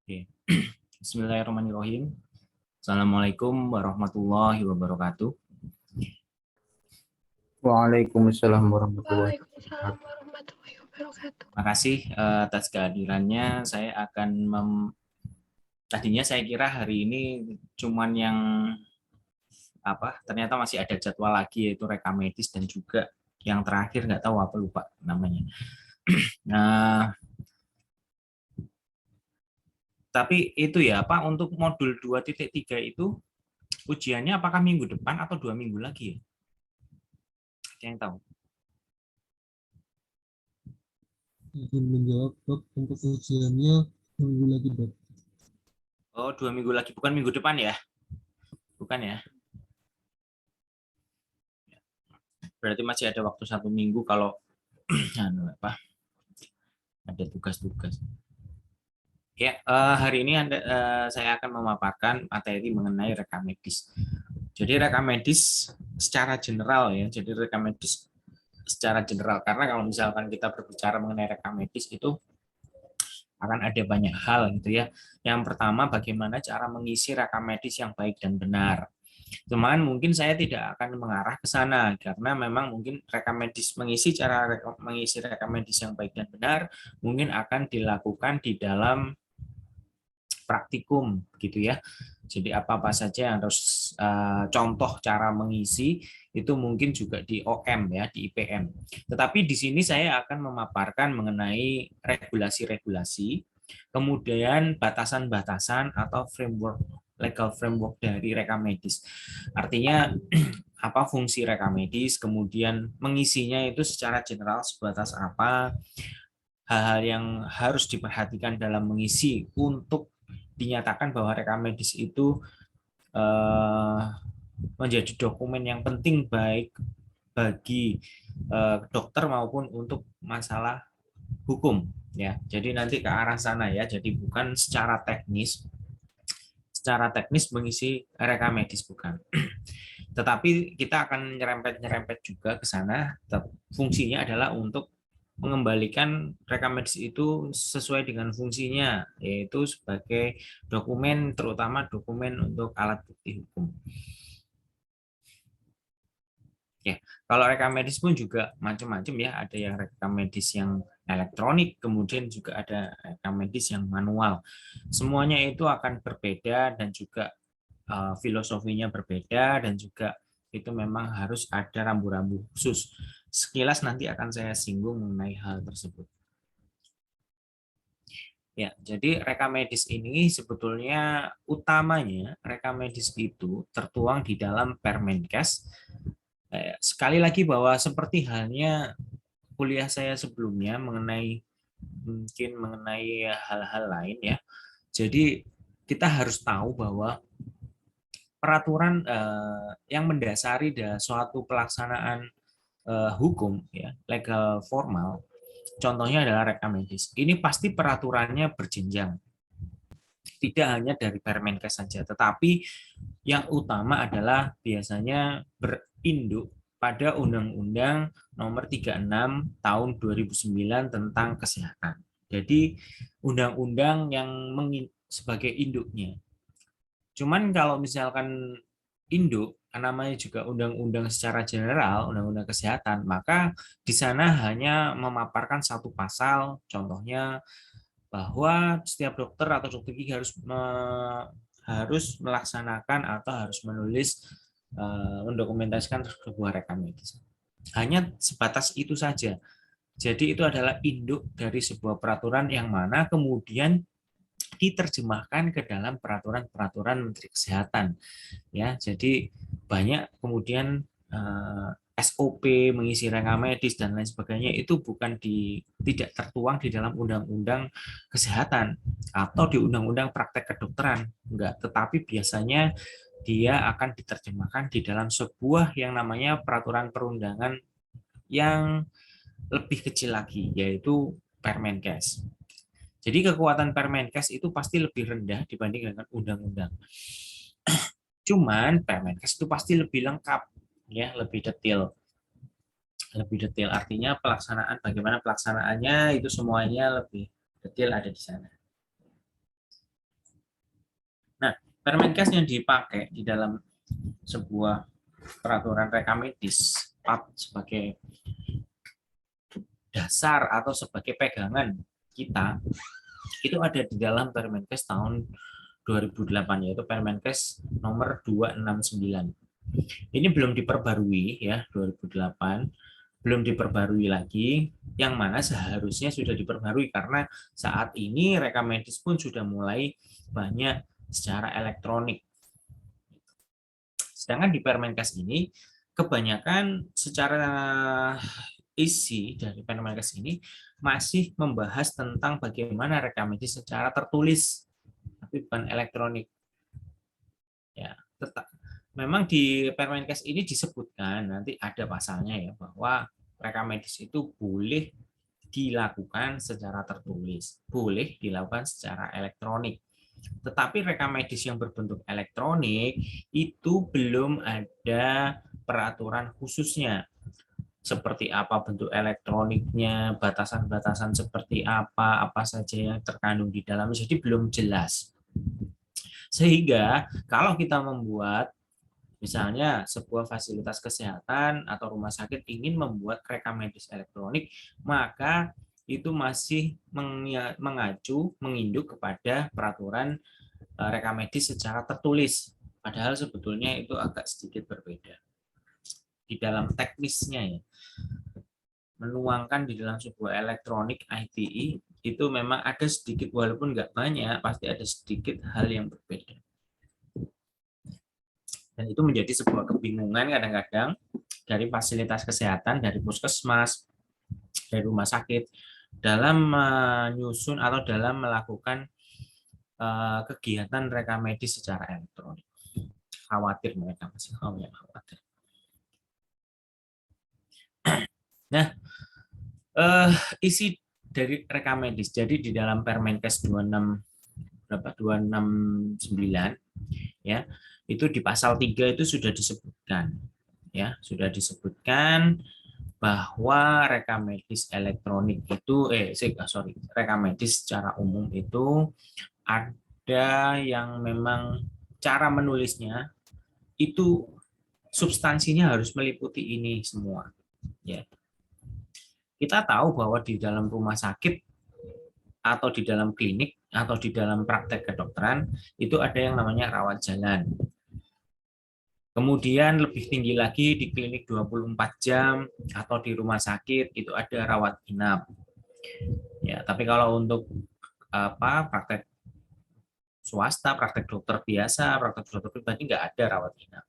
Oke. Bismillahirrahmanirrahim. Assalamualaikum warahmatullahi wabarakatuh. Waalaikumsalam warahmatullahi Waalaikumsalam wabarakatuh. warahmatullahi wabarakatuh. Makasih atas kehadirannya. Saya akan tadinya saya kira hari ini cuman yang ternyata masih ada jadwal lagi, yaitu rekam medis dan juga yang terakhir nggak tahu apa, lupa namanya. Nah, tapi itu ya Pak, untuk modul 2.3 itu ujiannya apakah minggu depan atau 2 minggu lagi ya? Ada yang tahu? Izin menjawab, Dok. Untuk ujiannya minggu lagi, Dok. Oh, 2 minggu lagi, bukan minggu depan ya? Bukan ya? Berarti masih ada waktu 1 minggu kalau ada tugas-tugas. Ya, hari ini saya akan memaparkan materi mengenai rekam medis. Jadi rekam medis secara general ya. Jadi rekam medis secara general, karena kalau misalkan kita berbicara mengenai rekam medis itu akan ada banyak hal gitu ya. Yang pertama, bagaimana cara mengisi rekam medis yang baik dan benar. Cuman mungkin saya tidak akan mengarah ke sana karena memang mungkin mengisi rekam medis yang baik dan benar mungkin akan dilakukan di dalam praktikum gitu ya. Jadi apa-apa saja yang harus contoh cara mengisi itu mungkin juga di OM ya, di IPM. Tetapi di sini saya akan memaparkan mengenai regulasi-regulasi, kemudian batasan-batasan atau framework, legal framework dari rekam medis. Artinya apa fungsi rekam medis, kemudian mengisinya itu secara general sebatas apa, hal-hal yang harus diperhatikan dalam mengisi untuk dinyatakan bahwa rekam medis itu menjadi dokumen yang penting baik bagi dokter maupun untuk masalah hukum ya. Jadi nanti ke arah sana ya. Jadi bukan secara teknis mengisi rekam medis, bukan. Tetapi kita akan nyerempet-nyerempet juga ke sana. Fungsinya adalah untuk mengembalikan rekam medis itu sesuai dengan fungsinya, yaitu sebagai dokumen, terutama dokumen untuk alat bukti hukum. Ya, kalau rekam medis pun juga macam-macam ya, ada yang rekam medis yang elektronik, kemudian juga ada rekam medis yang manual. Semuanya itu akan berbeda dan juga filosofinya berbeda, dan juga itu memang harus ada rambu-rambu khusus. Sekilas nanti akan saya singgung mengenai hal tersebut. Ya, jadi rekam medis ini sebetulnya utamanya rekam medis itu tertuang di dalam Permenkes. Sekali lagi bahwa seperti halnya kuliah saya sebelumnya mengenai hal-hal lain ya. Jadi kita harus tahu bahwa peraturan yang mendasari suatu pelaksanaan hukum ya, legal formal, contohnya adalah rekam medis. Ini pasti peraturannya berjenjang. Tidak hanya dari Permenkes saja, tetapi yang utama adalah biasanya berinduk pada Undang-Undang Nomor 36 Tahun 2009 tentang Kesehatan. Jadi undang-undang yang sebagai induknya. Cuman kalau misalkan induk, namanya juga undang-undang secara general, undang-undang kesehatan, maka di sana hanya memaparkan satu pasal, contohnya bahwa setiap dokter atau dokter gigi harus melaksanakan atau harus menulis, mendokumentasikan sebuah rekam medis. Hanya sebatas itu saja. Jadi itu adalah induk dari sebuah peraturan yang mana kemudian diterjemahkan ke dalam peraturan-peraturan Menteri Kesehatan ya. Jadi banyak kemudian SOP mengisi rekam medis dan lain sebagainya itu tidak tertuang di dalam undang-undang kesehatan atau di undang-undang praktek kedokteran, enggak, tetapi biasanya dia akan diterjemahkan di dalam sebuah yang namanya peraturan perundangan yang lebih kecil lagi, yaitu Permenkes. Jadi kekuatan Permenkes itu pasti lebih rendah dibanding dengan undang-undang. Cuman Permenkes itu pasti lebih lengkap, ya, lebih detail. Lebih detail artinya bagaimana pelaksanaannya itu semuanya lebih detail ada di sana. Permenkes yang dipakai di dalam sebuah peraturan rekamedis sebagai dasar atau sebagai pegangan kita itu ada di dalam Permenkes tahun 2008, yaitu Permenkes nomor 269. Ini belum diperbarui ya, 2008 belum diperbarui lagi, yang mana seharusnya sudah diperbarui karena saat ini rekam medis pun sudah mulai banyak secara elektronik. Sedangkan di Permenkes ini kebanyakan secara isi dari Permenkes ini masih membahas tentang bagaimana rekam medis secara tertulis, tapi bukan elektronik. Ya, tetap. Memang di Permenkes ini disebutkan nanti ada pasalnya ya bahwa rekam medis itu boleh dilakukan secara tertulis, boleh dilakukan secara elektronik. Tetapi rekam medis yang berbentuk elektronik itu belum ada peraturan khususnya. Seperti apa bentuk elektroniknya, batasan-batasan seperti apa saja yang terkandung di dalamnya, jadi belum jelas. Sehingga kalau kita membuat misalnya sebuah fasilitas kesehatan atau rumah sakit ingin membuat rekam medis elektronik, maka itu masih mengacu, menginduk kepada peraturan rekam medis secara tertulis. Padahal sebetulnya itu agak sedikit berbeda. Di dalam teknisnya ya, menuangkan di dalam sebuah elektronik ITI itu memang ada sedikit, walaupun nggak banyak, pasti ada sedikit hal yang berbeda. Dan itu menjadi sebuah kebingungan kadang-kadang dari fasilitas kesehatan, dari puskesmas, dari rumah sakit, dalam menyusun atau dalam melakukan kegiatan rekam medis secara elektronik. Khawatir mereka masih khawatir. Nah, isi dari rekam medis. Jadi di dalam Permenkes 269 ya, itu di pasal 3 itu sudah disebutkan ya, sudah disebutkan bahwa rekam medis elektronik itu rekam medis secara umum itu ada yang memang cara menulisnya itu substansinya harus meliputi ini semua ya. Kita tahu bahwa di dalam rumah sakit atau di dalam klinik atau di dalam praktek kedokteran itu ada yang namanya rawat jalan. Kemudian lebih tinggi lagi di klinik 24 jam atau di rumah sakit itu ada rawat inap. Ya, tapi kalau untuk praktek swasta, praktek dokter biasa, praktek dokter pribadi nggak ada rawat inap.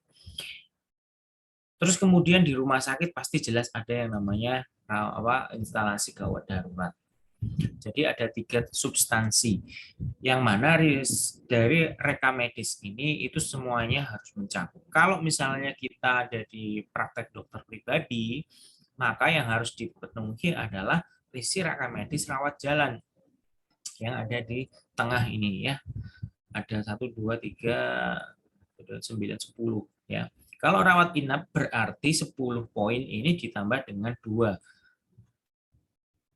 Terus kemudian di rumah sakit pasti jelas ada yang namanya instalasi gawat darurat. Jadi ada 3 substansi yang mana dari rekam medis ini itu semuanya harus mencakup. Kalau misalnya kita ada di praktek dokter pribadi, maka yang harus dipenuhi adalah isi rekam medis rawat jalan yang ada di tengah ini ya. Ada 1, 2, 3, 9, 10 ya. Kalau rawat inap berarti 10 poin ini ditambah dengan 2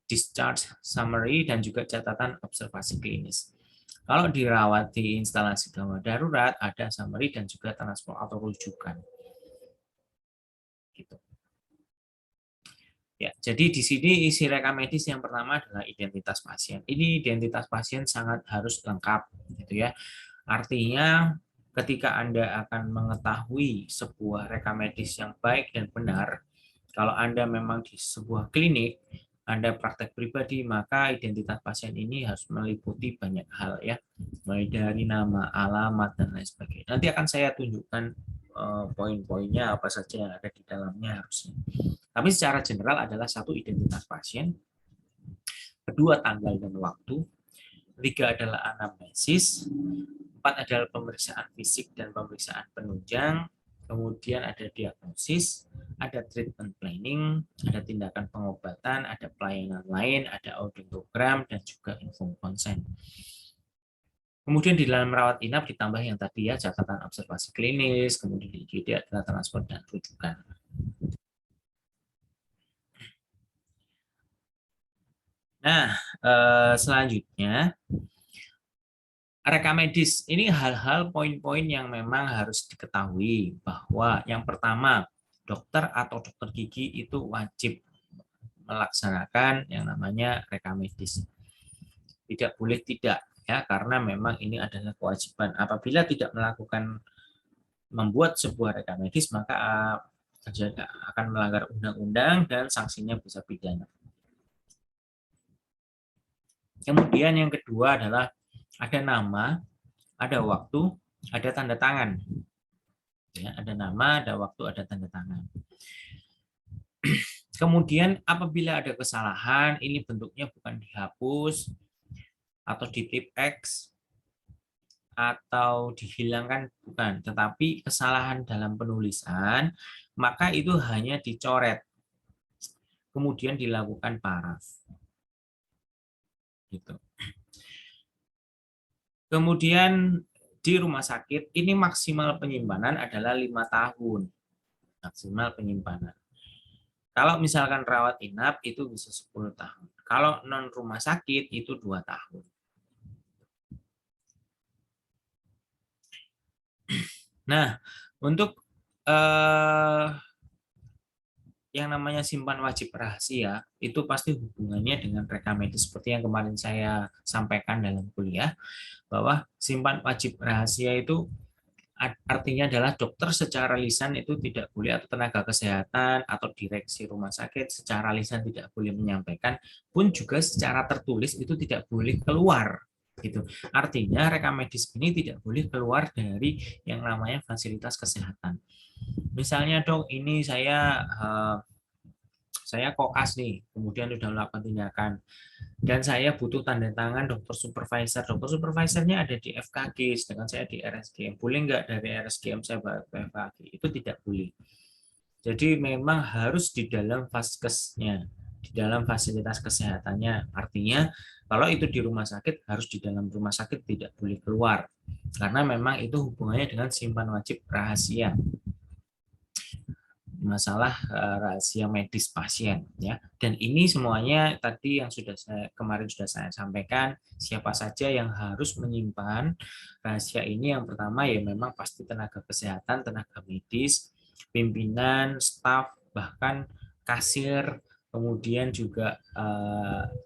discharge summary dan juga catatan observasi klinis. Kalau dirawat di instalasi gawat darurat ada summary dan juga transport atau rujukan. Gitu. Ya, jadi di sini isi rekam medis yang pertama adalah identitas pasien. Ini identitas pasien sangat harus lengkap, gitu ya. Artinya ketika Anda akan mengetahui sebuah rekam medis yang baik dan benar, kalau Anda memang di sebuah klinik, Anda praktek pribadi, maka identitas pasien ini harus meliputi banyak hal ya, mulai dari nama, alamat, dan lain sebagainya. Nanti akan saya tunjukkan poin-poinnya apa saja yang ada di dalamnya harusnya. Tapi secara general adalah 1 identitas pasien, 2 tanggal dan waktu, 3 adalah anamnesis, 4 adalah pemeriksaan fisik dan pemeriksaan penunjang, kemudian ada diagnosis, ada treatment planning, ada tindakan pengobatan, ada pelayanan lain, ada audiogram, dan juga info konsen. Kemudian di dalam rawat inap ditambah yang tadi ya, catatan observasi klinis, kemudian di IGD adalah transport dan rujukan. Nah, selanjutnya Rekam medis ini hal-hal poin-poin yang memang harus diketahui bahwa yang pertama, dokter atau dokter gigi itu wajib melaksanakan yang namanya rekam medis. Tidak boleh tidak, ya, karena memang ini adalah kewajiban. Apabila tidak melakukan membuat sebuah rekam medis, maka akan melanggar undang-undang dan sanksinya bisa pidana. Kemudian yang kedua adalah ada nama, ada waktu, ada tanda tangan. Ya, ada nama, ada waktu, ada tanda tangan. Kemudian apabila ada kesalahan, ini bentuknya bukan dihapus atau di tip X atau dihilangkan, bukan, tetapi kesalahan dalam penulisan, maka itu hanya dicoret, kemudian dilakukan paraf. Gitu. Kemudian di rumah sakit ini maksimal penyimpanan adalah 5 tahun. Maksimal penyimpanan. Kalau misalkan rawat inap itu bisa 10 tahun. Kalau non rumah sakit itu 2 tahun. Nah, untuk yang namanya simpan wajib rahasia itu pasti hubungannya dengan rekam medis seperti yang kemarin saya sampaikan dalam kuliah, bahwa simpan wajib rahasia itu artinya adalah dokter secara lisan itu tidak boleh, atau tenaga kesehatan atau direksi rumah sakit secara lisan tidak boleh menyampaikan, pun juga secara tertulis itu tidak boleh keluar. Gitu. Artinya rekam medis ini tidak boleh keluar dari yang namanya fasilitas kesehatan. Misalnya, dok, ini saya koas nih, kemudian sudah melakukan tindakan, dan saya butuh tanda tangan dokter supervisor. Dokter supervisornya ada di FKG, sedangkan saya di RSGM. Boleh nggak dari RSGM saya bawa ke FKG? Itu tidak boleh. Jadi memang harus di dalam vaskesnya, di dalam fasilitas kesehatannya. Artinya kalau itu di rumah sakit, harus di dalam rumah sakit, tidak boleh keluar. Karena memang itu hubungannya dengan simpan wajib rahasia. Masalah rahasia medis pasien, ya. Dan ini semuanya tadi yang kemarin sudah saya sampaikan, siapa saja yang harus menyimpan rahasia ini. Yang pertama ya memang pasti tenaga kesehatan, tenaga medis, pimpinan, staf, bahkan kasir. Kemudian juga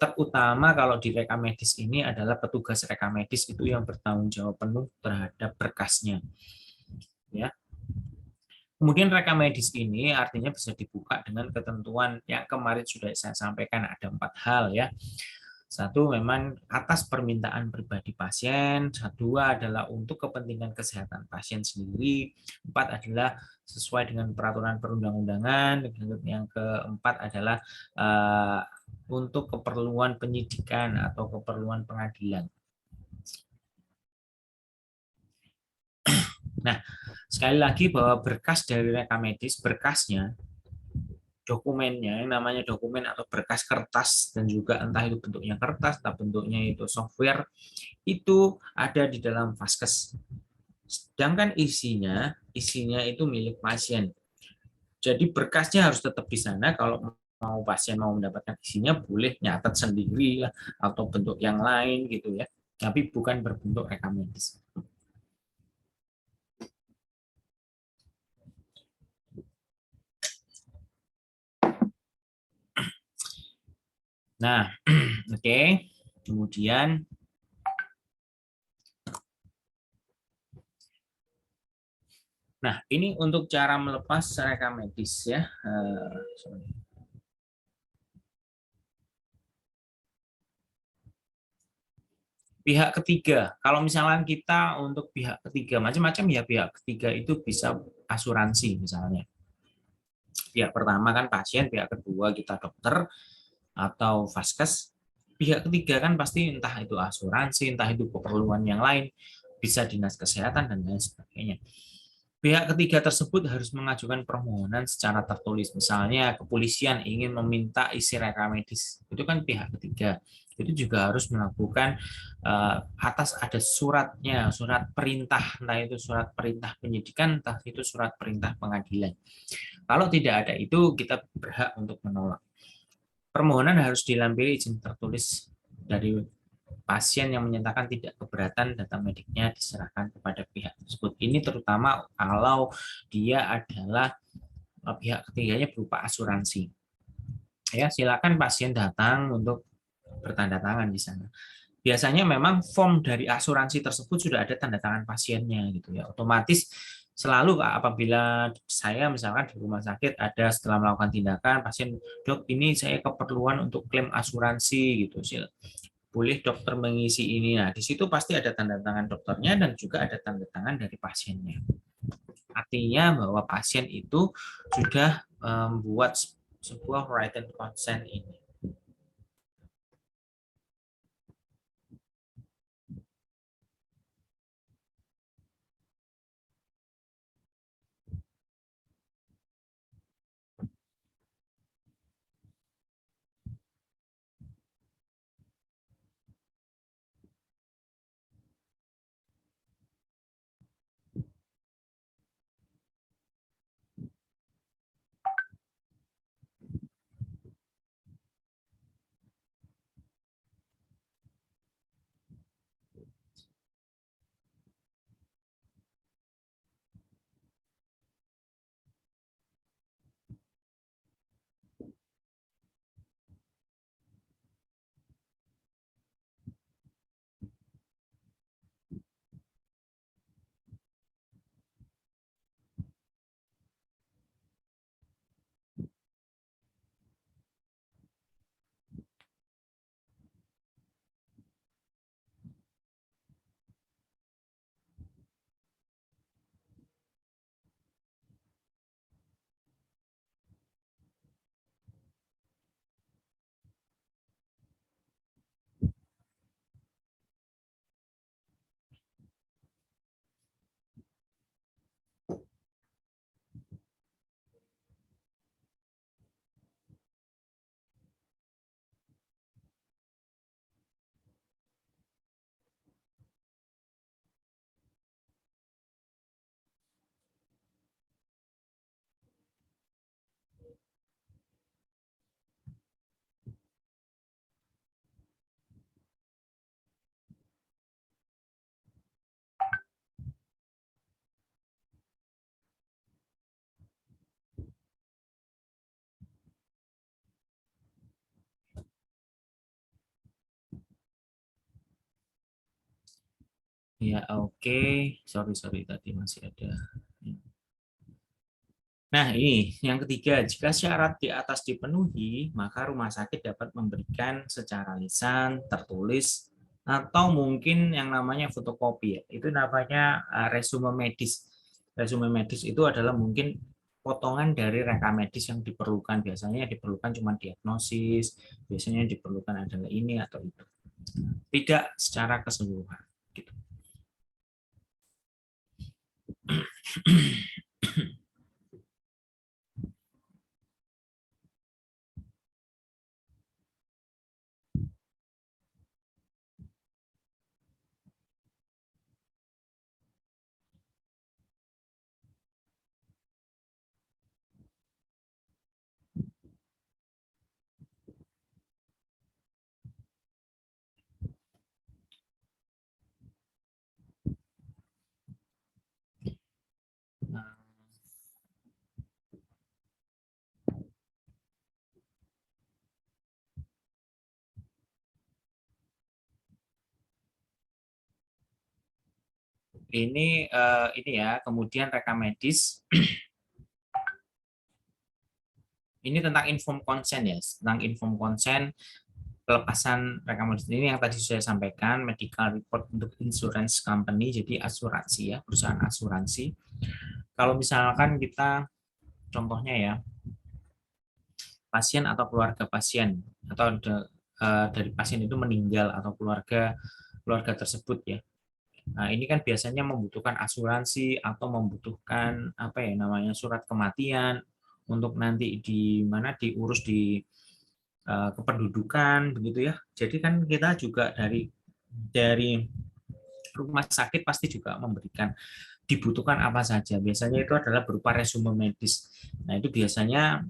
terutama kalau di rekam medis ini adalah petugas rekam medis itu yang bertanggung jawab penuh terhadap berkasnya, ya. Kemudian rekam medis ini artinya bisa dibuka dengan ketentuan yang kemarin sudah saya sampaikan, ada 4 hal, ya. 1 memang atas permintaan pribadi pasien, 2 adalah untuk kepentingan kesehatan pasien sendiri, 4 adalah sesuai dengan peraturan perundang-undangan, yang keempat adalah untuk keperluan penyidikan atau keperluan pengadilan. Nah, sekali lagi bahwa berkas dari rekam medis, berkasnya, dokumennya, yang namanya dokumen atau berkas kertas, dan juga entah itu bentuknya kertas atau bentuknya itu software, itu ada di dalam vaskes. Sedangkan isinya itu milik pasien. Jadi berkasnya harus tetap di sana. Kalau mau pasien mau mendapatkan isinya, boleh nyatet sendiri lah, atau bentuk yang lain gitu, ya. Tapi bukan berbentuk rekam medis. Nah, oke. Kemudian ini untuk cara melepas rekam medis, ya. Pihak ketiga, kalau misalnya kita untuk pihak ketiga, macam-macam ya pihak ketiga itu bisa asuransi misalnya. Pihak pertama kan pasien, pihak kedua kita dokter atau vaskes. Pihak ketiga kan pasti entah itu asuransi, entah itu keperluan yang lain, bisa dinas kesehatan dan lain sebagainya. Pihak ketiga tersebut harus mengajukan permohonan secara tertulis. Misalnya kepolisian ingin meminta isi rekam medis, itu kan pihak ketiga. Itu juga harus melakukan atas ada suratnya, surat perintah, entah itu surat perintah penyidikan, entah itu surat perintah pengadilan. Kalau tidak ada itu, kita berhak untuk menolak. Permohonan harus dilampiri izin tertulis dari pasien yang menyatakan tidak keberatan data mediknya diserahkan kepada pihak tersebut. Ini terutama kalau dia adalah pihak ketiganya berupa asuransi. Ya, silakan pasien datang untuk bertanda tangan di sana. Biasanya memang form dari asuransi tersebut sudah ada tanda tangan pasiennya gitu ya. Otomatis selalu apabila saya misalkan di rumah sakit ada setelah melakukan tindakan pasien, dok ini saya keperluan untuk klaim asuransi gitu, boleh dokter mengisi ini. Nah di situ pasti ada tanda tangan dokternya dan juga ada tanda tangan dari pasiennya. Artinya bahwa pasien itu sudah membuat sebuah written consent ini. Ya, oke. Sorry tadi masih ada. Nah, ini yang ketiga, jika syarat di atas dipenuhi, maka rumah sakit dapat memberikan secara lisan, tertulis, atau mungkin yang namanya fotokopi. Ya. Itu namanya resume medis. Resume medis itu adalah mungkin potongan dari rekam medis yang diperlukan. Biasanya diperlukan cuma diagnosis, biasanya diperlukan adalah ini atau itu. Tidak secara keseluruhan. Gitu. Nah, ini ya, kemudian rekam medis. Ini tentang inform consent ya, tentang inform consent pelepasan rekam medis ini yang tadi saya sampaikan, medical report untuk insurance company, jadi asuransi ya, perusahaan asuransi. Kalau misalkan kita contohnya ya, pasien atau keluarga pasien atau dari pasien itu meninggal atau keluarga tersebut ya. Nah, ini kan biasanya membutuhkan asuransi atau membutuhkan apa ya namanya surat kematian untuk nanti di mana diurus di kependudukan begitu ya. Jadi kan kita juga dari rumah sakit pasti juga memberikan dibutuhkan apa saja. Biasanya itu adalah berupa resume medis. Nah, itu biasanya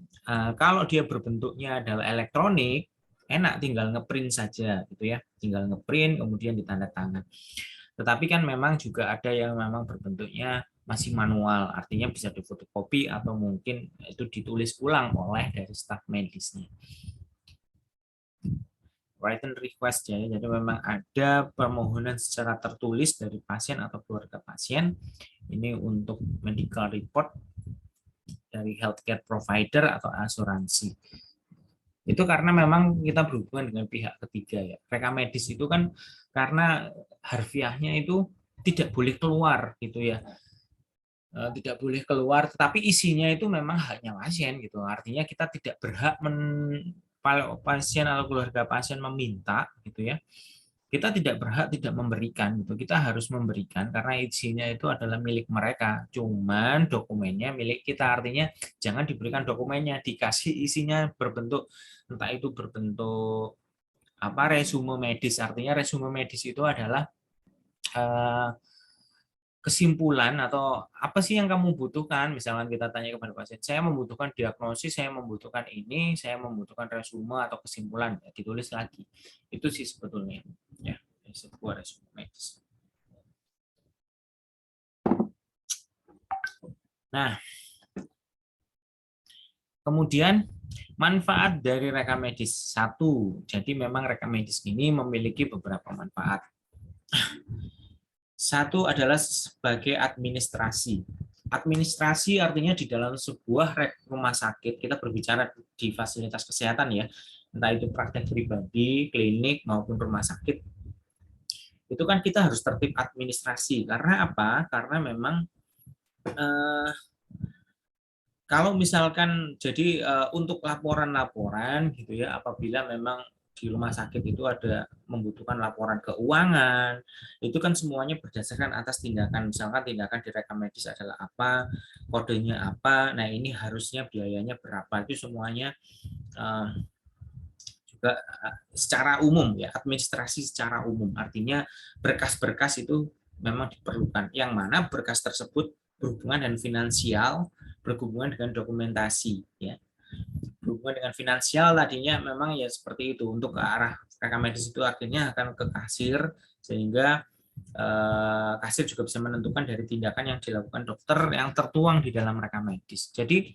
kalau dia berbentuknya adalah elektronik, enak tinggal ngeprint saja gitu ya, tinggal ngeprint kemudian ditandatangan. Tetapi kan memang juga ada yang memang berbentuknya masih manual, artinya bisa difotokopi atau mungkin itu ditulis ulang oleh dari staf medisnya. Written request ya, jadi memang ada permohonan secara tertulis dari pasien atau keluarga pasien ini untuk medical report dari healthcare provider atau asuransi. Itu karena memang kita berhubungan dengan pihak ketiga ya. Rekam medis itu kan karena harfiahnya itu tidak boleh keluar gitu ya. Tidak boleh keluar, tetapi isinya itu memang haknya pasien gitu. Artinya kita tidak berhak kalau pasien atau keluarga pasien meminta gitu ya. Kita tidak berhak tidak memberikan gitu. Kita harus memberikan karena isinya itu adalah milik mereka. Cuman dokumennya milik kita. Artinya jangan diberikan dokumennya, dikasih isinya berbentuk entah itu berbentuk apa resume medis. Artinya resume medis itu adalah kesimpulan atau apa sih yang kamu butuhkan. Misalkan kita tanya kepada pasien, saya membutuhkan diagnosis, saya membutuhkan ini, saya membutuhkan resume atau kesimpulan, ya, ditulis lagi. Itu sih sebetulnya ya sebuah resume medis. Nah, kemudian manfaat dari rekam medis. Satu, jadi memang rekam medis ini memiliki beberapa manfaat. Satu adalah sebagai administrasi. Administrasi artinya di dalam sebuah rumah sakit, kita berbicara di fasilitas kesehatan ya, entah itu praktek pribadi, klinik, maupun rumah sakit, itu kan kita harus tertib administrasi. Karena apa? Karena memang kalau misalkan jadi untuk laporan-laporan gitu ya, apabila memang di rumah sakit itu ada membutuhkan laporan keuangan, itu kan semuanya berdasarkan atas tindakan, misalkan tindakan di rekam medis adalah apa, kodenya apa, nah ini harusnya biayanya berapa, itu semuanya juga secara umum ya, administrasi secara umum, artinya berkas-berkas itu memang diperlukan, yang mana berkas tersebut berhubungan dengan finansial, berhubungan dengan dokumentasi ya. Berhubungan dengan finansial tadinya memang ya seperti itu, untuk ke arah rekam medis itu akhirnya akan ke kasir, sehingga kasir juga bisa menentukan dari tindakan yang dilakukan dokter yang tertuang di dalam rekam medis. Jadi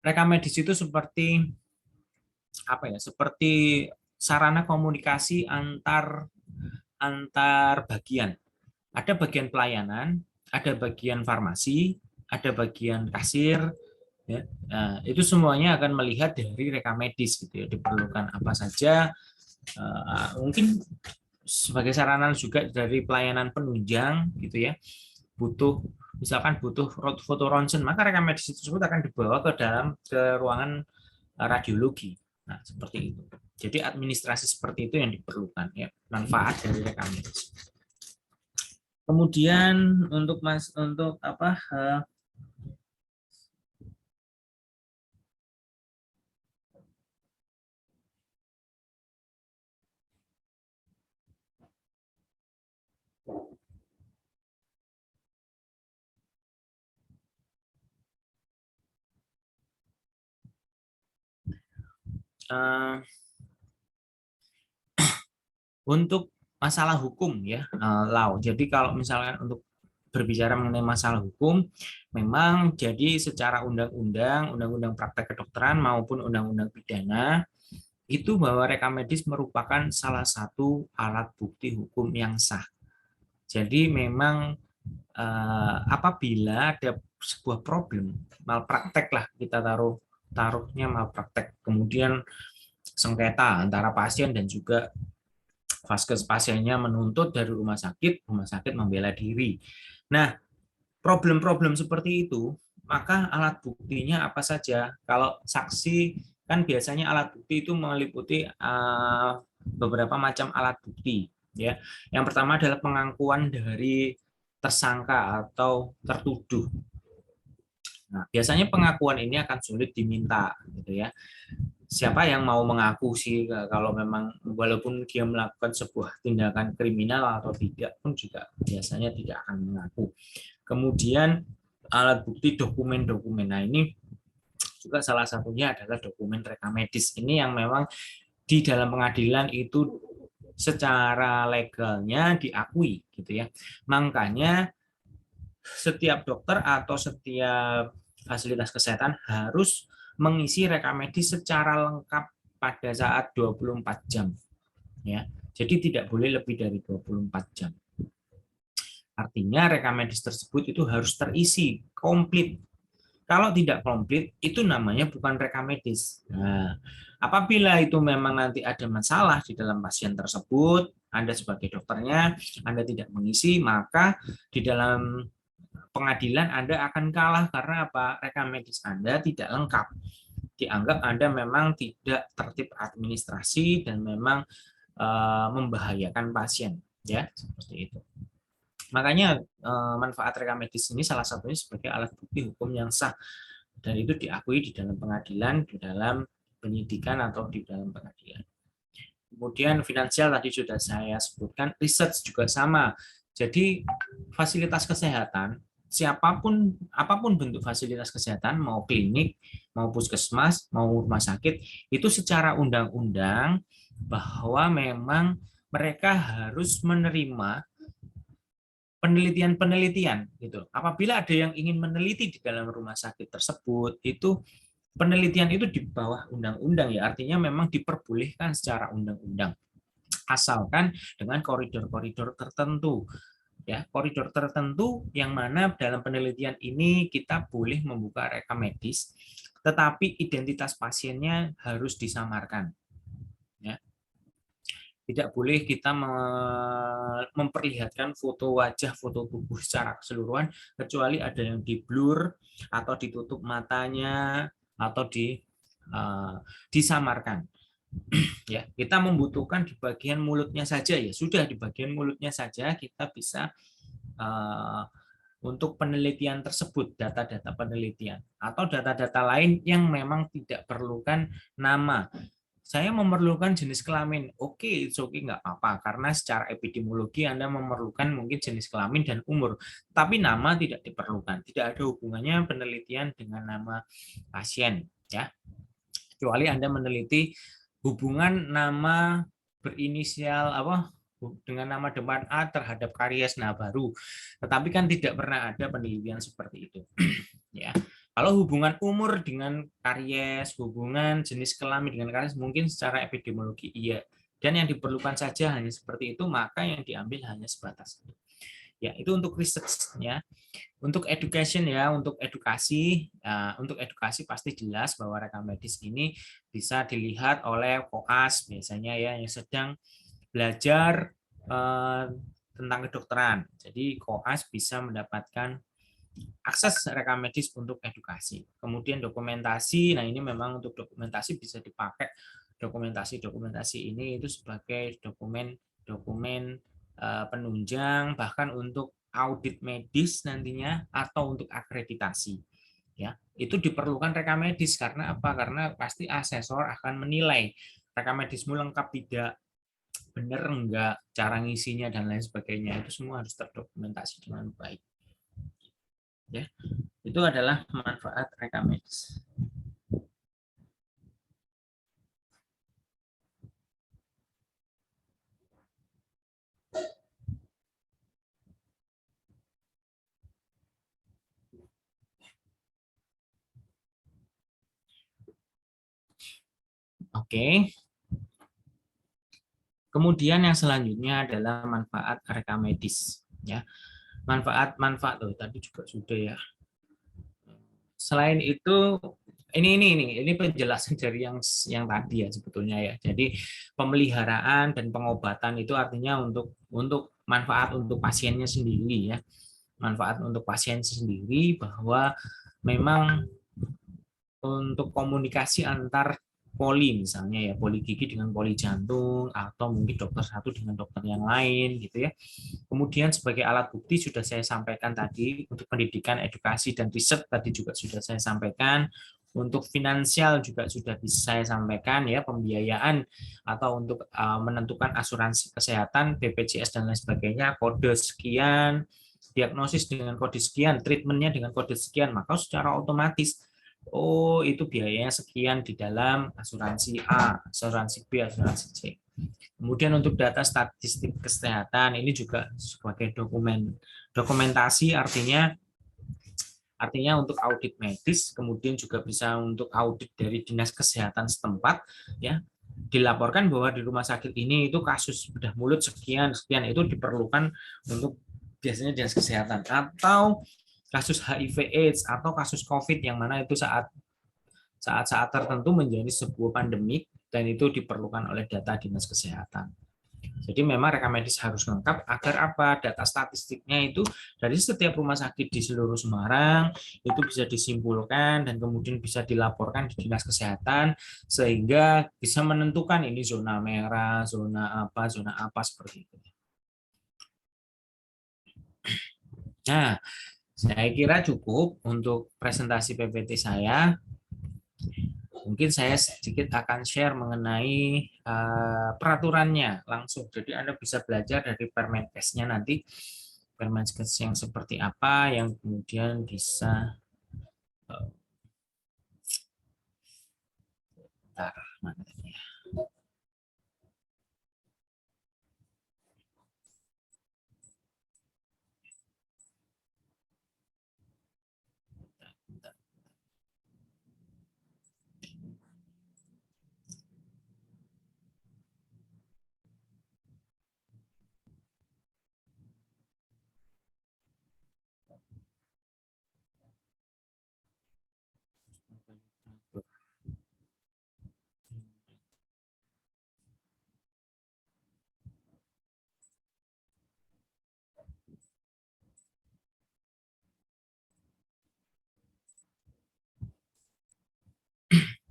rekam medis itu seperti apa ya, seperti sarana komunikasi antar bagian. Ada bagian pelayanan, ada bagian farmasi, ada bagian kasir, ya. Nah, itu semuanya akan melihat dari rekam medis gitu ya, diperlukan apa saja, mungkin sebagai sarana juga dari pelayanan penunjang gitu ya, misalkan butuh foto ronsen, maka rekam medis tersebut akan dibawa ke ruangan radiologi. Nah, seperti itu. Jadi administrasi seperti itu yang diperlukan ya, manfaat dari rekam medis. Kemudian untuk apa untuk masalah hukum ya, law. Jadi kalau misalkan untuk berbicara mengenai masalah hukum, memang jadi secara undang-undang praktek kedokteran maupun undang-undang pidana itu bahwa rekam medis merupakan salah satu alat bukti hukum yang sah. Jadi memang apabila ada sebuah problem malpraktek lah, kita taruhnya malpraktek, kemudian sengketa antara pasien dan juga vaskes, pasiennya menuntut dari rumah sakit membela diri. Nah, problem-problem seperti itu, maka alat buktinya apa saja? Kalau saksi kan biasanya alat bukti itu meliputi beberapa macam alat bukti ya. Yang pertama adalah pengakuan dari tersangka atau tertuduh. Nah, biasanya pengakuan ini akan sulit diminta gitu ya. Siapa yang mau mengaku sih kalau memang walaupun dia melakukan sebuah tindakan kriminal atau tidak pun juga biasanya tidak akan mengaku. Kemudian alat bukti dokumen-dokumen. Nah, ini juga salah satunya adalah dokumen rekam medis. Ini yang memang di dalam pengadilan itu secara legalnya diakui gitu ya. Makanya setiap dokter atau setiap fasilitas kesehatan harus mengisi rekam medis secara lengkap pada saat 24 jam ya. Jadi tidak boleh lebih dari 24 jam. Artinya rekam medis tersebut itu harus terisi komplit. Kalau tidak komplit, itu namanya bukan rekam medis. Nah, apabila itu memang nanti ada masalah di dalam pasien tersebut, Anda sebagai dokternya, Anda tidak mengisi, maka di dalam pengadilan Anda akan kalah karena apa? Rekam medis Anda tidak lengkap. Dianggap Anda memang tidak tertib administrasi dan memang membahayakan pasien, ya seperti itu. Makanya manfaat rekam medis ini salah satunya sebagai alat bukti hukum yang sah dan itu diakui di dalam pengadilan, di dalam penyidikan atau di dalam pengadilan. Kemudian finansial tadi sudah saya sebutkan, research juga sama. Jadi fasilitas kesehatan, siapapun, apapun bentuk fasilitas kesehatan, mau klinik, mau puskesmas, mau rumah sakit, itu secara undang-undang bahwa memang mereka harus menerima penelitian-penelitian gitu. Apabila ada yang ingin meneliti di dalam rumah sakit tersebut, itu penelitian itu di bawah undang-undang ya, artinya memang diperbolehkan secara undang-undang. Asalkan dengan koridor-koridor tertentu. Ya, koridor tertentu yang mana dalam penelitian ini kita boleh membuka rekam medis, tetapi identitas pasiennya harus disamarkan. Ya. Tidak boleh kita memperlihatkan foto wajah, foto tubuh secara keseluruhan, kecuali ada yang di blur atau ditutup matanya atau disamarkan. Ya, kita membutuhkan di bagian mulutnya saja ya, sudah di bagian mulutnya saja kita bisa untuk penelitian tersebut, data-data penelitian atau data-data lain yang memang tidak perlukan nama. Saya memerlukan jenis kelamin, oke, nggak apa-apa, karena secara epidemiologi Anda memerlukan mungkin jenis kelamin dan umur, tapi nama tidak diperlukan, tidak ada hubungannya penelitian dengan nama pasien, ya. Kecuali Anda meneliti hubungan nama berinisial apa dengan nama depan A terhadap karies baru, tetapi kan tidak pernah ada penelitian seperti itu, ya. Kalau hubungan umur dengan karies, hubungan jenis kelamin dengan karies mungkin secara epidemiologi iya. Dan yang diperlukan saja hanya seperti itu, maka yang diambil hanya sebatas itu. Ya, itu untuk research-nya. Untuk education ya, untuk edukasi pasti jelas bahwa rekam medis ini bisa dilihat oleh koas biasanya ya yang sedang belajar tentang kedokteran. Jadi koas bisa mendapatkan akses rekam medis untuk edukasi. Kemudian dokumentasi, nah ini memang untuk dokumentasi bisa dipakai dokumentasi ini itu sebagai dokumen penunjang bahkan untuk audit medis nantinya atau untuk akreditasi. Ya, itu diperlukan rekam medis karena apa? Karena pasti asesor akan menilai rekam medismu lengkap tidak, benar enggak, cara ngisinya dan lain sebagainya itu semua harus terdokumentasi dengan baik. Ya, itu adalah manfaat rekam medis. Oke. Kemudian yang selanjutnya adalah manfaat rekam medis. Ya, manfaat tadi juga sudah ya. Selain itu, ini penjelasan dari yang tadi ya sebetulnya ya. Jadi pemeliharaan dan pengobatan itu artinya untuk manfaat untuk pasiennya sendiri ya. Manfaat untuk pasien sendiri bahwa memang untuk komunikasi antar poli misalnya ya, poli gigi dengan poli jantung atau mungkin dokter satu dengan dokter yang lain gitu ya. Kemudian sebagai alat bukti sudah saya sampaikan tadi untuk pendidikan, edukasi dan riset tadi juga sudah saya sampaikan. Untuk finansial juga sudah bisa saya sampaikan ya, pembiayaan atau untuk menentukan asuransi kesehatan, BPJS dan lain sebagainya, kode sekian, diagnosis dengan kode sekian, treatmentnya dengan kode sekian, maka secara otomatis oh itu biayanya sekian di dalam asuransi A, asuransi B, asuransi C. Kemudian untuk data statistik kesehatan ini juga sebagai dokumentasi, artinya untuk audit medis, kemudian juga bisa untuk audit dari dinas kesehatan setempat, ya dilaporkan bahwa di rumah sakit ini itu kasus bedah mulut sekian sekian, itu diperlukan untuk biasanya dinas kesehatan, atau kasus HIV/AIDS atau kasus COVID yang mana itu saat tertentu menjadi sebuah pandemik dan itu diperlukan oleh data dinas kesehatan. Jadi memang rekam medis harus lengkap agar apa? Data statistiknya itu dari setiap rumah sakit di seluruh Semarang itu bisa disimpulkan dan kemudian bisa dilaporkan di dinas kesehatan sehingga bisa menentukan ini zona merah, zona apa seperti itu. Nah, saya kira cukup untuk presentasi PPT saya. Mungkin saya sedikit akan share mengenai peraturannya langsung. Jadi Anda bisa belajar dari Permenkesnya nanti, Permenkes yang seperti apa, yang kemudian bisa bentar, mana ini ya? Bentar.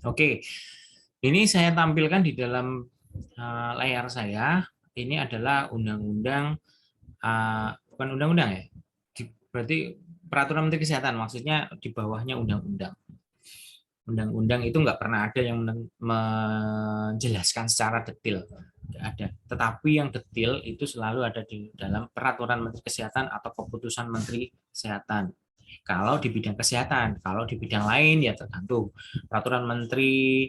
Oke, ini saya tampilkan di dalam layar saya. Ini adalah undang-undang, bukan undang-undang ya. Berarti peraturan Menteri Kesehatan, maksudnya di bawahnya undang-undang. Undang-undang itu nggak pernah ada yang menjelaskan secara detail, nggak ada. Tetapi yang detail itu selalu ada di dalam peraturan Menteri Kesehatan atau keputusan Menteri Kesehatan. Kalau di bidang kesehatan, kalau di bidang lain ya tergantung. Peraturan Menteri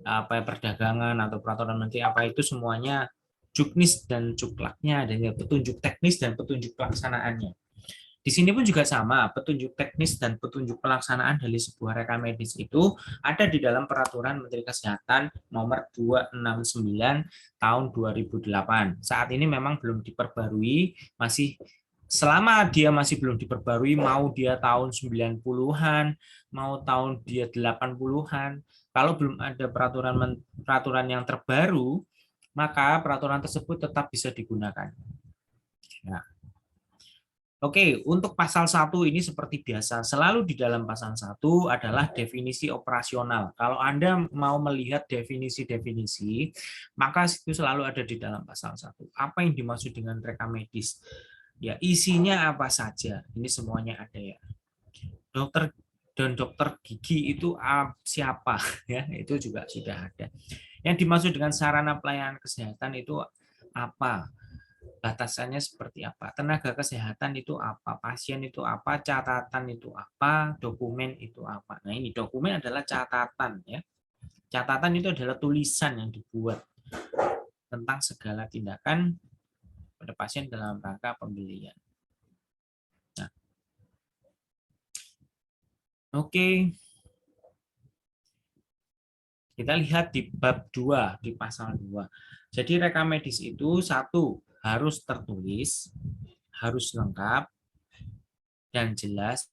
apa perdagangan atau peraturan Menteri apa itu semuanya juknis dan cuklaknya, dan petunjuk teknis dan petunjuk pelaksanaannya. Di sini pun juga sama, petunjuk teknis dan petunjuk pelaksanaan dari sebuah rekam medis itu ada di dalam Peraturan Menteri Kesehatan nomor 269 tahun 2008. Saat ini memang belum diperbarui, masih selama dia masih belum diperbarui, mau dia tahun 90-an, mau tahun dia 80-an, kalau belum ada peraturan yang terbaru, maka peraturan tersebut tetap bisa digunakan. Nah, oke, untuk pasal 1 ini seperti biasa, selalu di dalam pasal 1 adalah definisi operasional. Kalau Anda mau melihat definisi-definisi, maka itu selalu ada di dalam pasal 1. Apa yang dimaksud dengan rekam medis? Ya, isinya apa saja. Ini semuanya ada ya. Dokter dan dokter gigi itu siapa? Ya, itu juga sudah ada. Yang dimaksud dengan sarana pelayanan kesehatan itu apa? Batasannya seperti apa, tenaga kesehatan itu apa, pasien itu apa, catatan itu apa, dokumen itu apa. Nah ini dokumen adalah catatan ya. Catatan itu adalah tulisan yang dibuat tentang segala tindakan pada pasien dalam rangka pembelian. Nah, oke. Kita lihat di bab 2, di pasal 2. Jadi rekam medis itu satu harus tertulis, harus lengkap dan jelas.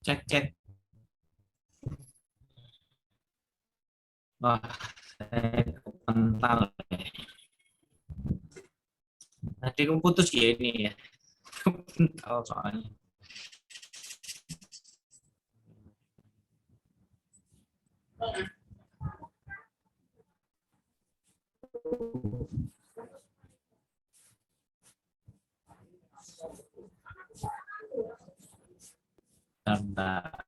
Cek cek. Wah, saya kepental. Tadi kamu putus ya ini ya. Kepental soalnya. Bentar.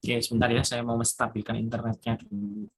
Oke, sebentar ya, saya mau menstabilkan internetnya dulu.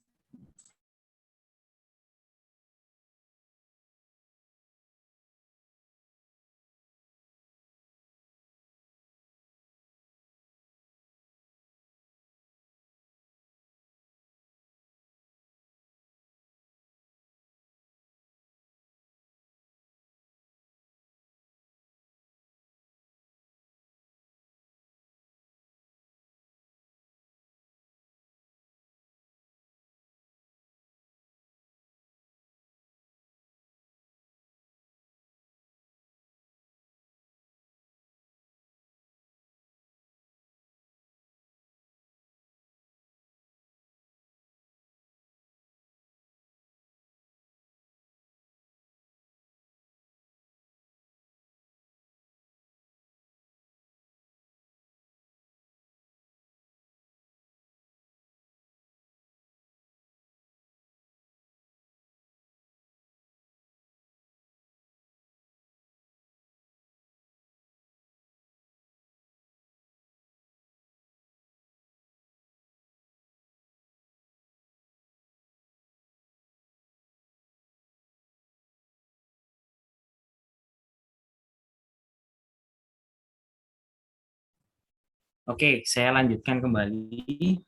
Oke, saya lanjutkan kembali.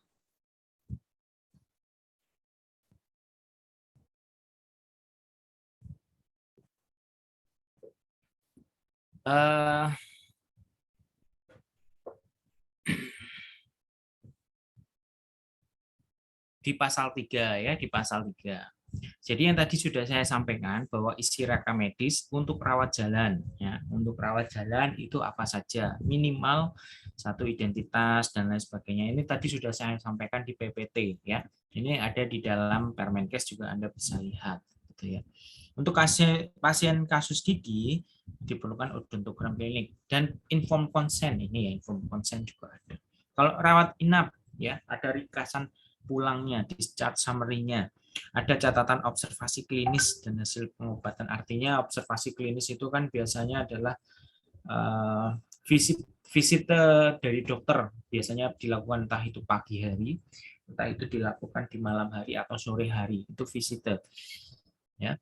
Eh, di pasal 3 ya, di pasal 3. Jadi yang tadi sudah saya sampaikan bahwa isi rekam medis untuk rawat jalan ya, untuk rawat jalan itu apa saja, minimal satu identitas dan lain sebagainya. Ini tadi sudah saya sampaikan di PPT ya. Ini ada di dalam Permenkes juga Anda bisa lihat gitu ya. Untuk pasien kasus gigi diperlukan odontogram klinik dan informed consent ini ya, informed consent juga ada. Kalau rawat inap ya, ada ringkasan pulangnya, discharge summary-nya, ada catatan observasi klinis dan hasil pengobatan. Artinya observasi klinis itu kan biasanya adalah visit dari dokter, biasanya dilakukan entah itu pagi hari, entah itu dilakukan di malam hari atau sore hari, itu visit ya.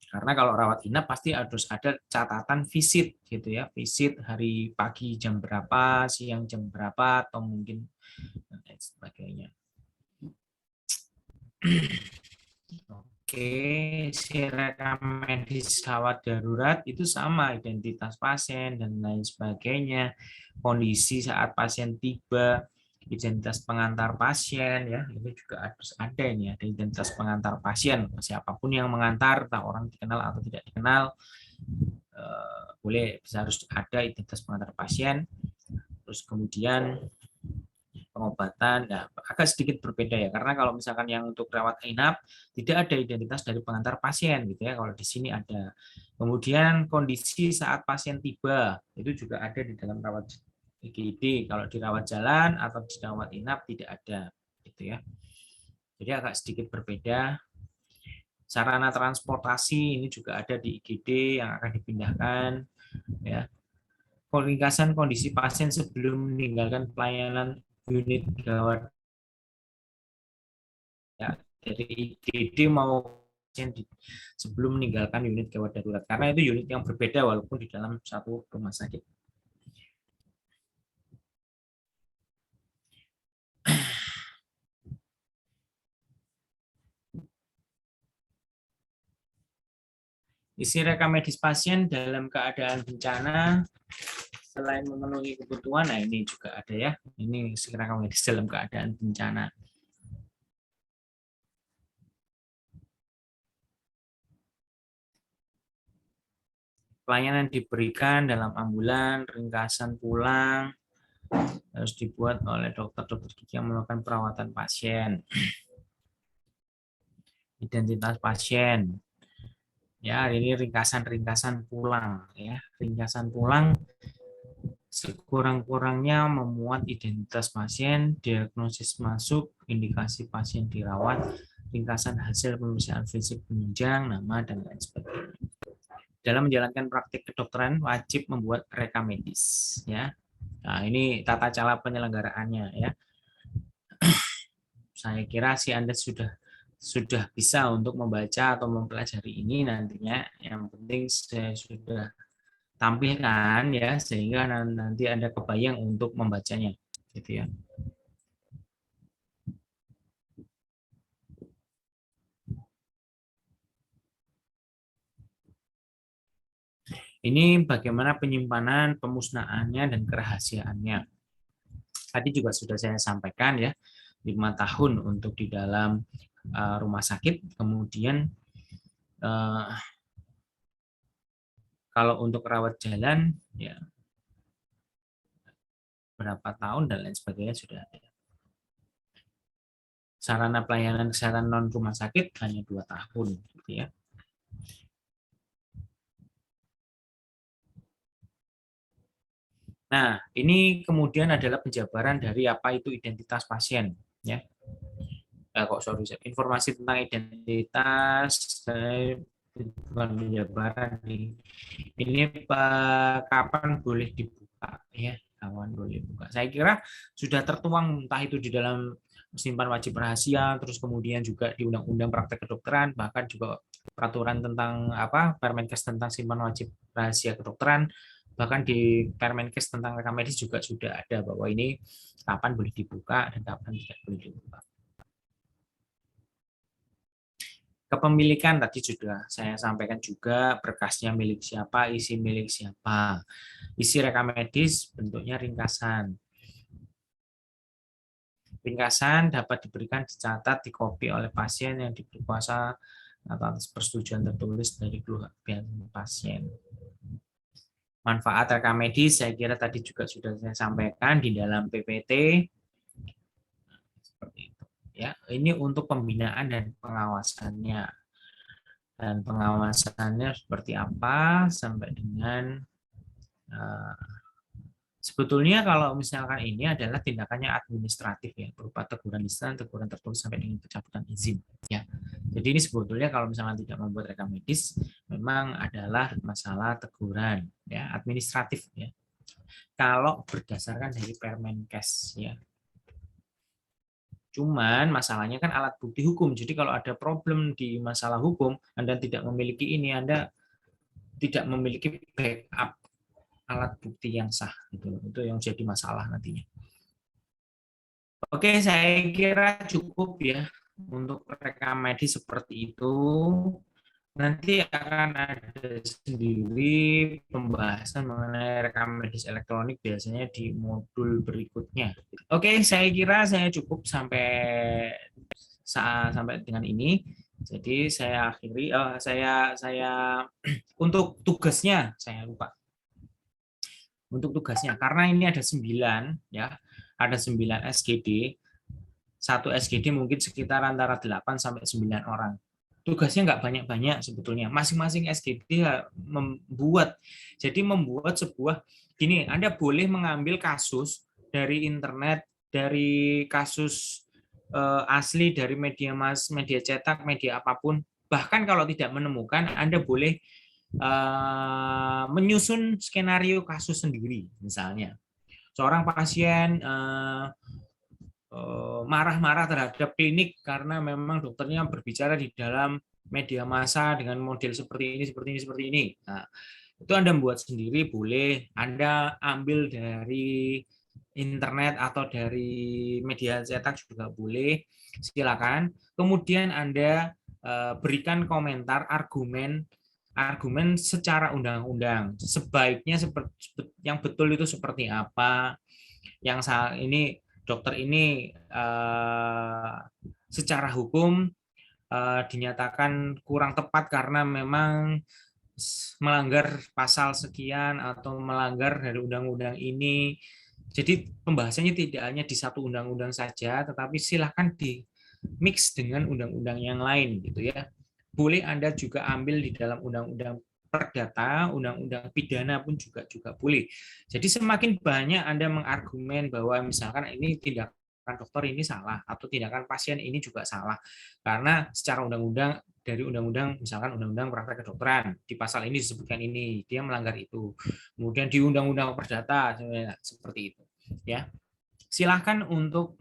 Karena kalau rawat inap pasti harus ada catatan visit gitu ya, visit hari pagi jam berapa, siang jam berapa, atau mungkin dan lain sebagainya. Oke, si rekam medis gawat darurat itu sama, identitas pasien dan lain sebagainya, kondisi saat pasien tiba, identitas pengantar pasien ya, ini juga harus ada ini, ada identitas pengantar pasien, siapapun yang mengantar, entah orang dikenal atau tidak dikenal, boleh bisa harus ada identitas pengantar pasien. Terus kemudian pengobatan, nah agak sedikit berbeda ya, karena kalau misalkan yang untuk rawat inap tidak ada identitas dari pengantar pasien gitu ya, kalau di sini ada. Kemudian kondisi saat pasien tiba itu juga ada di dalam rawat IGD, kalau di rawat jalan atau di rawat inap tidak ada gitu ya. Jadi agak sedikit berbeda. Sarana transportasi ini juga ada di IGD yang akan dipindahkan ya. Ringkasan kondisi pasien sebelum meninggalkan pelayanan unit gawat ya, dari IGD mau pasien sebelum meninggalkan unit gawat darurat. Karena itu unit yang berbeda walaupun di dalam satu rumah sakit. Isi rekam medis pasien dalam keadaan bencana selain memenuhi kebutuhan, nah ini juga ada ya. Ini isi rekam medis dalam keadaan bencana. Pelayanan diberikan dalam ambulan, ringkasan pulang, harus dibuat oleh dokter-dokter gigi yang melakukan perawatan pasien. Identitas pasien. Ya, ini ringkasan-ringkasan pulang ya. Ringkasan pulang sekurang-kurangnya memuat identitas pasien, diagnosis masuk, indikasi pasien dirawat, ringkasan hasil pemeriksaan fisik penunjang, nama dan lain sebagainya. Dalam menjalankan praktik kedokteran wajib membuat rekam medis ya. Nah, ini tata cara penyelenggaraannya ya. Saya kira sih Anda sudah bisa untuk membaca atau mempelajari ini nantinya. Yang penting saya sudah tampilkan ya sehingga nanti Anda kebayang untuk membacanya gitu ya. Ini bagaimana penyimpanan, pemusnahannya dan kerahasiaannya. Tadi juga sudah saya sampaikan ya, 5 tahun untuk di dalam rumah sakit, kemudian kalau untuk rawat jalan ya berapa tahun dan lain sebagainya sudah ada. Sarana pelayanan kesehatan non rumah sakit hanya 2 tahun gitu ya. Nah, ini kemudian adalah penjabaran dari apa itu identitas pasien ya. Informasi tentang identitas bukan penjabaran nih. Ini kapan boleh dibuka ya, kapan boleh buka. Saya kira sudah tertuang entah itu di dalam simpan wajib rahasia, terus kemudian juga di Undang-Undang Praktek Kedokteran, bahkan juga peraturan tentang Permenkes tentang simpan wajib rahasia kedokteran, bahkan di Permenkes tentang rekam medis juga sudah ada bahwa ini kapan boleh dibuka dan kapan tidak boleh dibuka. Kepemilikan tadi sudah saya sampaikan juga, berkasnya milik siapa, isi milik siapa. Isi rekam medis bentuknya ringkasan. Ringkasan dapat diberikan, dicatat, dikopi oleh pasien yang diberi kuasa atas persetujuan tertulis dari keluarga pasien. Manfaat rekam medis saya kira tadi juga sudah saya sampaikan di dalam PPT. Seperti itu. Ya, ini untuk pembinaan dan pengawasannya. Dan pengawasannya seperti apa sampai dengan sebetulnya kalau misalkan ini adalah tindakannya administratif ya, berupa teguran lisan, teguran tertulis sampai dengan pencabutan izin ya. Jadi ini sebetulnya kalau misalkan tidak membuat rekam medis memang adalah masalah teguran ya, administratif ya. Kalau berdasarkan dari Permenkes ya. Cuman masalahnya kan alat bukti hukum. Jadi kalau ada problem di masalah hukum, Anda tidak memiliki ini, Anda tidak memiliki backup alat bukti yang sah. Itu yang jadi masalah nantinya. Oke, saya kira cukup ya untuk rekam medis seperti itu. Nanti akan ada sendiri pembahasan mengenai rekam medis elektronik biasanya di modul berikutnya. Oke, saya kira saya cukup sampai dengan ini. Jadi saya akhiri. Saya untuk tugasnya saya lupa. Untuk tugasnya karena ini ada 9 ya, ada 9 SGD. Satu SGD mungkin sekitar antara 8 sampai 9 orang. Tugasnya nggak banyak-banyak sebetulnya. Masing-masing SGD membuat sebuah gini, Anda boleh mengambil kasus dari internet, dari kasus asli, dari media media cetak, media apapun. Bahkan kalau tidak menemukan, Anda boleh menyusun skenario kasus sendiri. Misalnya, seorang pasien marah-marah terhadap klinik karena memang dokternya berbicara di dalam media massa dengan model seperti ini, seperti ini, seperti ini. Nah, itu Anda buat sendiri boleh, Anda ambil dari internet atau dari media cetak juga boleh, silakan. Kemudian Anda berikan komentar argumen secara undang-undang. Sebaiknya yang betul itu seperti apa, yang ini dokter ini secara hukum dinyatakan kurang tepat karena memang melanggar pasal sekian atau melanggar dari undang-undang ini. Jadi pembahasannya tidak hanya di satu undang-undang saja, tetapi silahkan di mix dengan undang-undang yang lain gitu ya. Boleh Anda juga ambil di dalam undang-undang perdata, undang-undang pidana pun juga boleh. Jadi semakin banyak Anda mengargumen bahwa misalkan ini tindakan dokter ini salah atau tindakan pasien ini juga salah karena secara undang-undang dari undang-undang misalkan undang-undang praktek kedokteran di pasal ini disebutkan ini dia melanggar itu, kemudian di undang-undang perdata seperti itu ya, silahkan untuk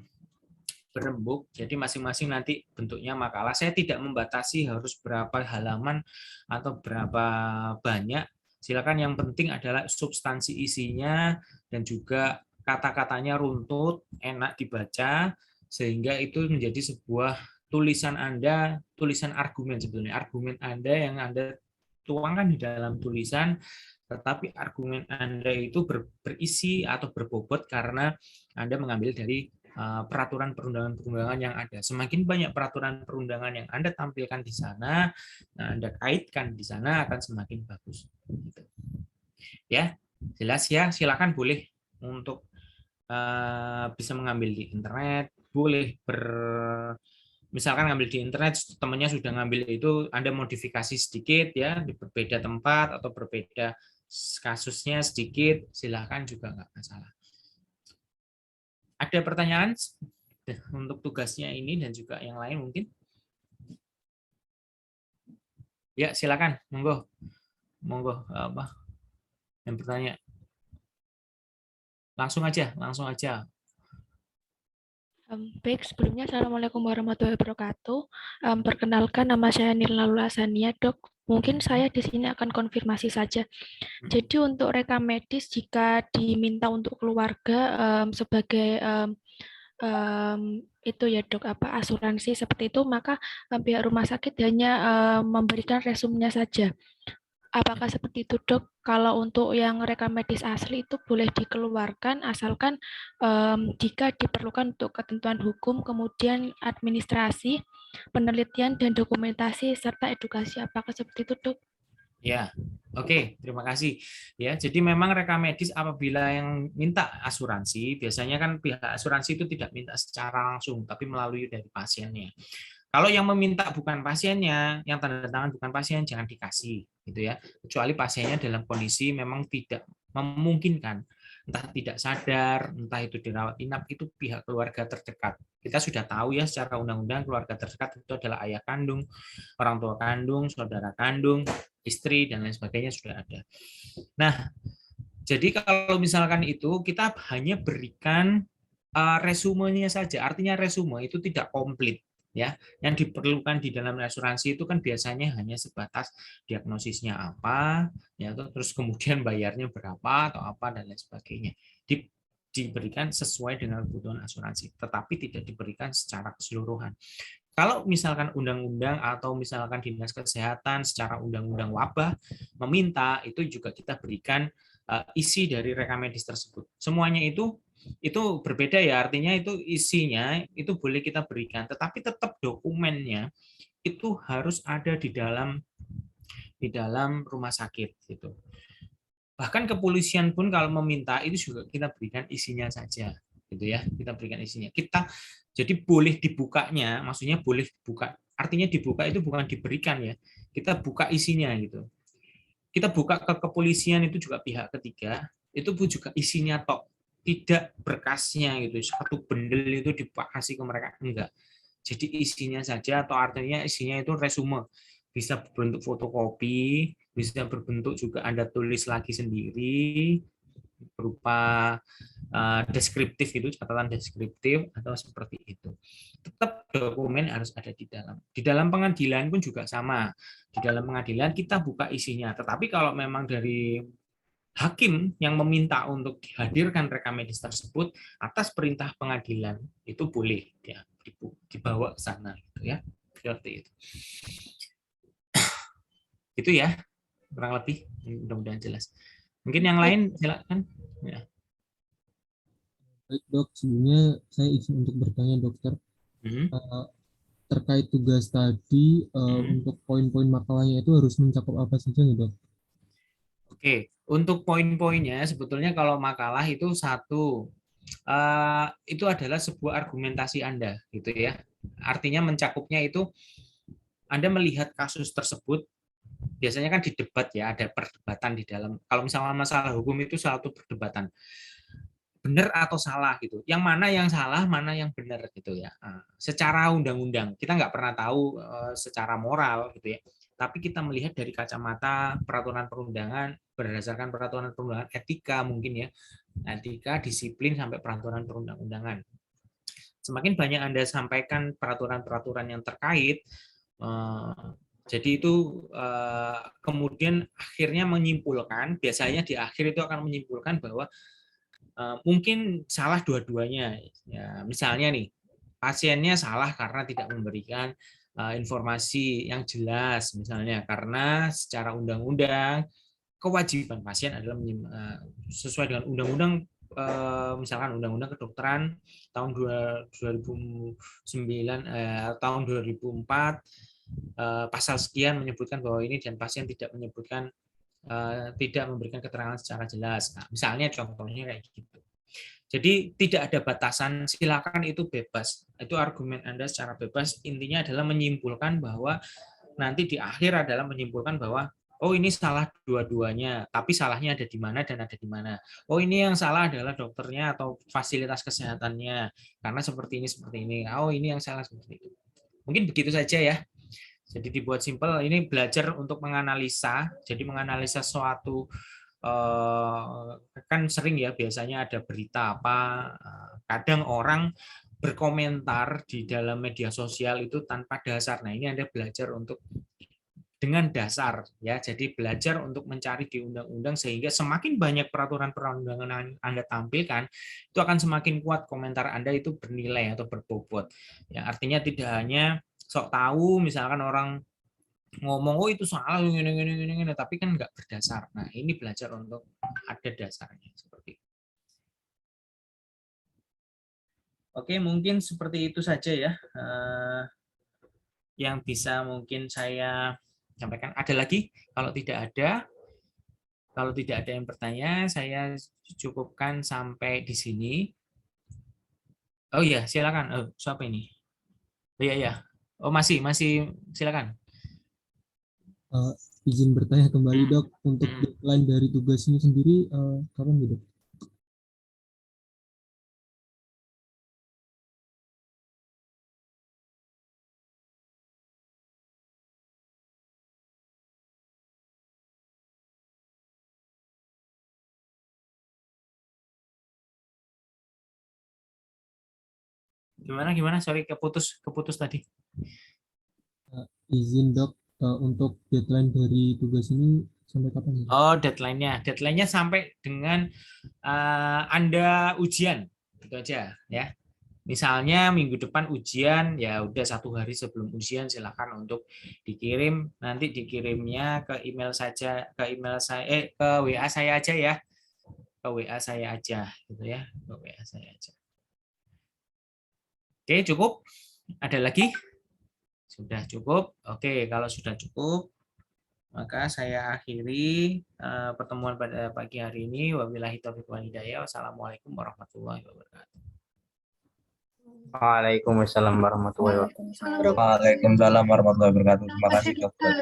berembuk. Jadi masing-masing nanti bentuknya makalah. Saya tidak membatasi harus berapa halaman atau berapa banyak. Silakan, yang penting adalah substansi isinya dan juga kata-katanya runtut, enak dibaca, sehingga itu menjadi sebuah tulisan Anda, tulisan argumen sebetulnya. Argumen Anda yang Anda tuangkan di dalam tulisan, tetapi argumen Anda itu berisi atau berbobot karena Anda mengambil dari peraturan perundangan-perundangan yang ada. Semakin banyak peraturan perundangan yang Anda tampilkan di sana, Anda kaitkan di sana akan semakin bagus. Ya, jelas ya. Silakan boleh untuk bisa mengambil di internet, boleh misalkan ngambil di internet, temannya sudah ngambil itu, Anda modifikasi sedikit ya, di berbeda tempat atau berbeda kasusnya sedikit, silahkan juga nggak masalah. Ada pertanyaan untuk tugasnya ini dan juga yang lain mungkin? Ya, silakan, monggo. Monggo apa? Yang bertanya. Langsung aja. Baik, sebelumnya Assalamualaikum warahmatullahi wabarakatuh. Perkenalkan, nama saya Nirla Lulasania, Dok. Mungkin saya di sini akan konfirmasi saja. Jadi untuk rekam medis jika diminta untuk keluarga sebagai itu ya Dok, asuransi seperti itu, maka pihak rumah sakit hanya memberikan resumnya saja. Apakah seperti itu, Dok? Kalau untuk yang rekam medis asli itu boleh dikeluarkan asalkan jika diperlukan untuk ketentuan hukum, kemudian administrasi, penelitian dan dokumentasi serta edukasi. Apakah seperti itu, Dok? Ya, oke, terima kasih. Ya, jadi memang rekam medis apabila yang minta asuransi, biasanya kan pihak asuransi itu tidak minta secara langsung, tapi melalui dari pasiennya. Kalau yang meminta bukan pasiennya, yang tanda tangan bukan pasien, jangan dikasih, gitu ya. Kecuali pasiennya dalam kondisi memang tidak memungkinkan, entah tidak sadar, entah itu dirawat inap, itu pihak keluarga terdekat. Kita sudah tahu ya secara undang-undang keluarga terdekat itu adalah ayah kandung, orang tua kandung, saudara kandung, istri, dan lain sebagainya sudah ada. Nah, jadi kalau misalkan itu kita hanya berikan resumenya saja, artinya resume itu tidak komplit. Ya, yang diperlukan di dalam asuransi itu kan biasanya hanya sebatas diagnosisnya apa, ya, terus kemudian bayarnya berapa atau apa dan lain sebagainya. Diberikan sesuai dengan kebutuhan asuransi, tetapi tidak diberikan secara keseluruhan. Kalau misalkan undang-undang atau misalkan dinas kesehatan secara undang-undang wabah meminta, itu juga kita berikan isi dari rekam medis tersebut. Semuanya itu berbeda ya, artinya itu isinya itu boleh kita berikan, tetapi tetap dokumennya itu harus ada di dalam rumah sakit gitu. Bahkan kepolisian pun kalau meminta itu juga kita berikan isinya saja gitu ya, kita berikan isinya. Jadi boleh dibukanya, maksudnya boleh dibuka. Artinya dibuka itu bukan diberikan ya. Kita buka isinya gitu. Kita buka ke kepolisian itu juga pihak ketiga, itu pun juga isinya tok, tidak berkasnya gitu. Satu bendel itu dikasih ke mereka, enggak. Jadi isinya saja, atau artinya isinya itu resume. Bisa berbentuk fotokopi, bisa berbentuk juga Anda tulis lagi sendiri berupa deskriptif itu, catatan deskriptif atau seperti itu. Tetap dokumen harus ada di dalam. Di dalam pengadilan pun juga sama. Di dalam pengadilan kita buka isinya. Tetapi kalau memang dari hakim yang meminta untuk dihadirkan rekam medis tersebut atas perintah pengadilan, itu boleh ya dibawa ke sana gitu ya. Seperti itu. Itu ya, kurang lebih, mudah-mudahan jelas. Mungkin yang lain silakan. Ya. Baik dok, sebelumnya saya izin untuk bertanya dokter terkait tugas tadi untuk poin-poin makalahnya itu harus mencakup apa saja nih dok? Oke, untuk poin-poinnya sebetulnya kalau makalah itu satu, itu adalah sebuah argumentasi Anda gitu ya. Artinya mencakupnya itu Anda melihat kasus tersebut. Biasanya kan di debat ya, ada perdebatan di dalam. Kalau misalnya masalah hukum itu suatu perdebatan. Benar atau salah gitu. Yang mana yang salah, mana yang benar gitu ya. Secara undang-undang, kita nggak pernah tahu secara moral gitu ya. Tapi kita melihat dari kacamata peraturan perundangan, berdasarkan peraturan perundangan, etika mungkin ya. Etika, disiplin, sampai peraturan perundang-undangan. Semakin banyak Anda sampaikan peraturan-peraturan yang terkait, jadi itu kemudian akhirnya menyimpulkan, biasanya di akhir itu akan menyimpulkan bahwa mungkin salah dua-duanya. Ya, misalnya nih, pasiennya salah karena tidak memberikan informasi yang jelas, misalnya karena secara undang-undang kewajiban pasien adalah sesuai dengan undang-undang, misalkan undang-undang kedokteran tahun 2009 tahun 2004 pasal sekian menyebutkan bahwa ini, dan pasien tidak menyebutkan tidak memberikan keterangan secara jelas. Nah, misalnya contohnya kayak gitu. Jadi tidak ada batasan, silakan, itu bebas. Itu argumen Anda secara bebas. Intinya adalah menyimpulkan bahwa nanti di akhir adalah menyimpulkan bahwa oh ini salah dua-duanya, tapi salahnya ada di mana dan ada di mana. Oh ini yang salah adalah dokternya atau fasilitas kesehatannya karena seperti ini. Oh ini yang salah seperti itu. Mungkin begitu saja ya. Jadi dibuat simpel, ini belajar untuk menganalisa. Jadi menganalisa suatu, kan sering ya biasanya ada berita apa, kadang orang berkomentar di dalam media sosial itu tanpa dasar. Nah ini Anda belajar untuk dengan dasar ya. Jadi belajar untuk mencari di undang-undang sehingga semakin banyak peraturan perundangan Anda tampilkan, itu akan semakin kuat komentar Anda itu bernilai atau berbobot. Ya, artinya tidak hanya sok tahu, misalkan orang ngomong oh itu salah gini, tapi kan nggak berdasar. Nah ini belajar untuk ada dasarnya seperti itu. Oke, mungkin seperti itu saja ya yang bisa mungkin saya sampaikan. Ada lagi? Kalau tidak ada yang bertanya, saya cukupkan sampai di sini. Oh iya, silakan. Oh, siapa ini? Oh iya ya. Oh masih silakan. Izin bertanya kembali dok, untuk deadline dari tugas ini sendiri kapan dok? Gimana? Sorry, keputus tadi. Izin dok, untuk deadline dari tugas ini sampai kapan? Oh, deadline-nya sampai dengan Anda ujian, gitu aja ya. Misalnya minggu depan ujian, ya udah 1 hari sebelum ujian silakan untuk dikirim. Nanti dikirimnya ke email saja, ke WA saya aja ya, ke WA saya aja, gitu ya, ke WA saya aja. Oke, cukup. Ada lagi? Sudah cukup. Oke, kalau sudah cukup, maka saya akhiri pertemuan pada pagi hari ini. Wabillahi taufiq wal hidayah. Wassalamualaikum warahmatullahi wabarakatuh. Waalaikumsalam warahmatullahi wabarakatuh. Waalaikumsalam warahmatullahi wabarakatuh. Terima kasih dokter.